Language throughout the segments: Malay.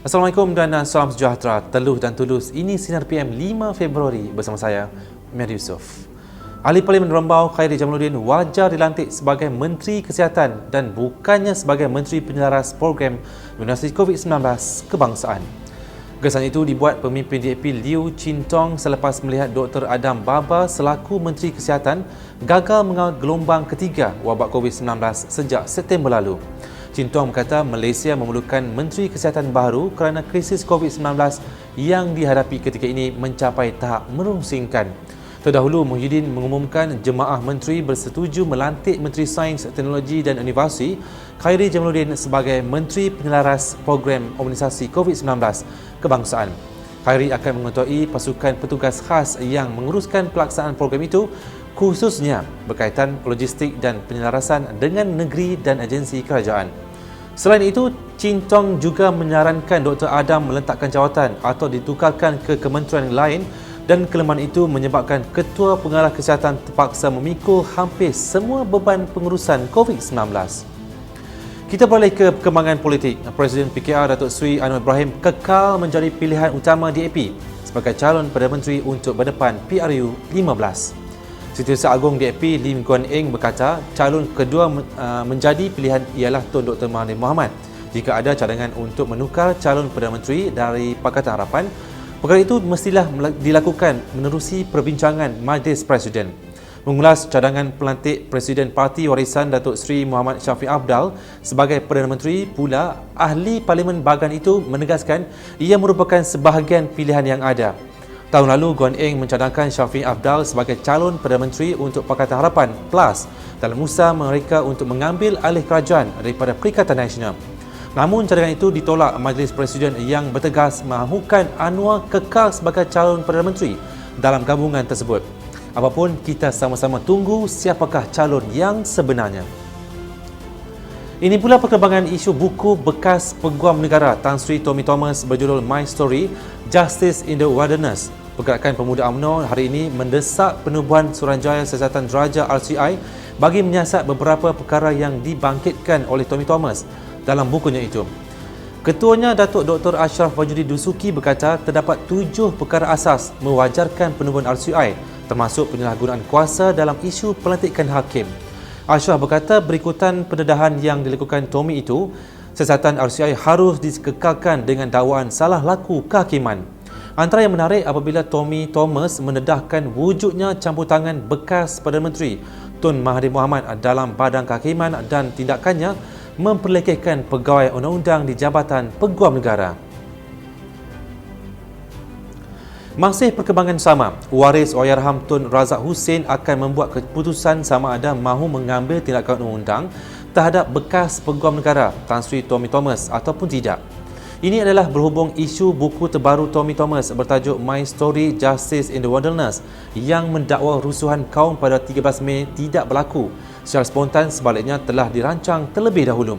Assalamualaikum dan salam sejahtera, teluh dan tulus. Ini Sinar PM 5 Februari bersama saya, Mehdi Yusof. Ahli Parlimen Rembau Khairi Jamaluddin wajar dilantik sebagai Menteri Kesihatan dan bukannya sebagai Menteri Penyelaras Program Imunisasi COVID-19 Kebangsaan. Gagasan itu dibuat pemimpin DAP Liew Chin Tong selepas melihat Dr. Adam Baba selaku Menteri Kesihatan gagal mengawal gelombang ketiga wabak COVID-19 sejak September lalu. Chin Tong berkata Malaysia memerlukan Menteri Kesihatan baru kerana krisis COVID-19 yang dihadapi ketika ini mencapai tahap merungsingkan. Terdahulu, Muhyiddin mengumumkan jemaah menteri bersetuju melantik Menteri Sains, Teknologi dan Inovasi Khairi Jamaluddin sebagai Menteri Penyelaras Program Imunisasi COVID-19 Kebangsaan. Khairi akan mengetuai pasukan petugas khas yang menguruskan pelaksanaan program itu, khususnya berkaitan logistik dan penyelarasan dengan negeri dan agensi kerajaan. Selain itu, Chin Tong juga menyarankan Dr. Adam meletakkan jawatan atau ditukarkan ke kementerian lain dan kelemahan itu menyebabkan Ketua Pengarah Kesihatan terpaksa memikul hampir semua beban pengurusan COVID-19. Kita beralih ke perkembangan politik. Presiden PKR Datuk Seri Anwar Ibrahim kekal menjadi pilihan utama DAP sebagai calon Perdana Menteri untuk berdepan PRU 15. Setiausaha Agung DAP Lim Guan Eng berkata calon kedua menjadi pilihan ialah Tun Dr. Mahathir Mohamad jika ada cadangan untuk menukar calon Perdana Menteri dari Pakatan Harapan. Perkara itu mestilah dilakukan menerusi perbincangan Majlis Presiden. Mengulas cadangan pelantik Presiden Parti Warisan Datuk Seri Muhammad Shafie Apdal sebagai Perdana Menteri pula, Ahli Parlimen Bagan itu menegaskan ia merupakan sebahagian pilihan yang ada. Tahun lalu, Guan Eng mencadangkan Shafie Apdal sebagai calon Perdana Menteri untuk Pakatan Harapan PLAS dalam usaha mereka untuk mengambil alih kerajaan daripada Perikatan Nasional. Namun, cadangan itu ditolak Majlis Presiden yang bertegas mahukan Anwar kekal sebagai calon Perdana Menteri dalam gabungan tersebut. Apapun, kita sama-sama tunggu siapakah calon yang sebenarnya. Ini pula perkembangan isu buku bekas Peguam Negara Tan Sri Tommy Thomas berjudul My Story, Justice in the Wilderness. Pergerakan Pemuda UMNO hari ini mendesak penubuhan Suruhanjaya Siasatan Diraja RCI bagi menyiasat beberapa perkara yang dibangkitkan oleh Tommy Thomas dalam bukunya itu. Ketuanya Datuk Dr. Ashraf Wajudi Dusuki berkata terdapat 7 perkara asas mewajarkan penubuhan RCI termasuk penyalahgunaan kuasa dalam isu pelantikan hakim. Ashraf berkata berikutan pendedahan yang dilakukan Tommy itu, siasatan RCI harus dikekalkan dengan dakwaan salah laku kehakiman. Antara yang menarik apabila Tommy Thomas mendedahkan wujudnya campur tangan bekas Perdana Menteri Tun Mahathir Mohamad dalam badan kehakiman dan tindakannya memperlekehkan pegawai undang-undang di Jabatan Peguam Negara. Masih perkembangan sama, waris Allahyarham Tun Razak Hussein akan membuat keputusan sama ada mahu mengambil tindakan undang-undang terhadap bekas Peguam Negara Tan Sri Tommy Thomas ataupun tidak. Ini adalah berhubung isu buku terbaru Tommy Thomas bertajuk My Story, Justice in the Wilderness yang mendakwa rusuhan kaum pada 13 Mei tidak berlaku secara spontan, sebaliknya telah dirancang terlebih dahulu.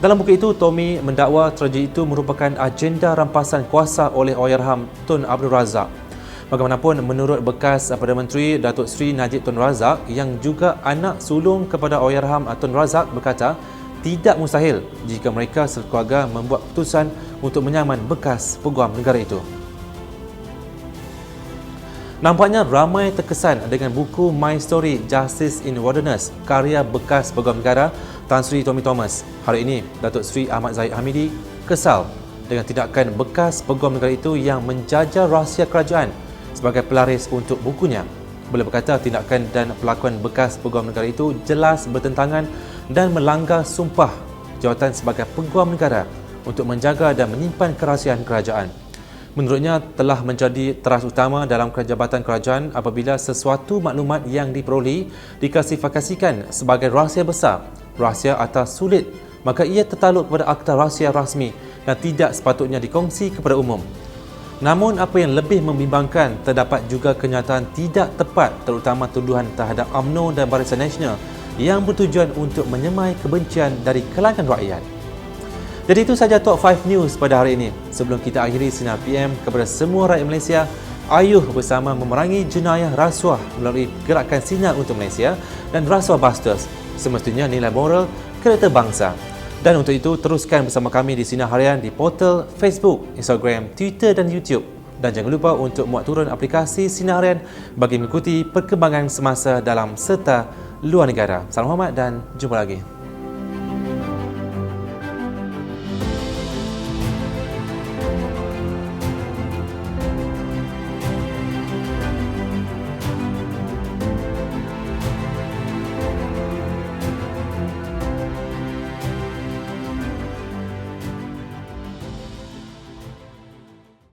Dalam buku itu, Tommy mendakwa tragedi itu merupakan agenda rampasan kuasa oleh Allahyarham Tun Abdul Razak. Bagaimanapun, menurut bekas Perdana Menteri Datuk Seri Najib Tun Razak yang juga anak sulung kepada Allahyarham Tun Razak berkata tidak mustahil jika mereka sekeluarga membuat keputusan untuk menyaman bekas Peguam Negara itu. Nampaknya ramai terkesan dengan buku My Story, Justice in the Wilderness karya bekas Peguam Negara Tan Sri Tommy Thomas. Hari ini, Datuk Seri Ahmad Zahid Hamidi kesal dengan tindakan bekas Peguam Negara itu yang menjaja rahsia kerajaan sebagai pelaris untuk bukunya. Beliau berkata tindakan dan perlakuan bekas Peguam Negara itu jelas bertentangan dan melanggar sumpah jawatan sebagai Peguam Negara untuk menjaga dan menyimpan kerahsiaan kerajaan. Menurutnya telah menjadi teras utama dalam jabatan kerajaan apabila sesuatu maklumat yang diperoleh diklasifikasikan sebagai rahsia besar, rahsia atau sulit, maka ia tertakluk kepada akta rahsia rasmi dan tidak sepatutnya dikongsi kepada umum. Namun apa yang lebih membimbangkan, terdapat juga kenyataan tidak tepat terutama tuduhan terhadap UMNO dan Barisan Nasional yang bertujuan untuk menyemai kebencian dari kalangan rakyat. Jadi itu sahaja Top 5 News pada hari ini. Sebelum kita akhiri Sinar PM, kepada semua rakyat Malaysia, ayuh bersama memerangi jenayah rasuah melalui gerakan Sinar untuk Malaysia dan Rasuah Busters. Semestinya nilai moral karakter bangsa. Dan untuk itu, teruskan bersama kami di Sinar Harian di portal Facebook, Instagram, Twitter dan YouTube. Dan jangan lupa untuk muat turun aplikasi Sinar Harian bagi mengikuti perkembangan semasa dalam serta luar negara. Salam hormat dan jumpa lagi.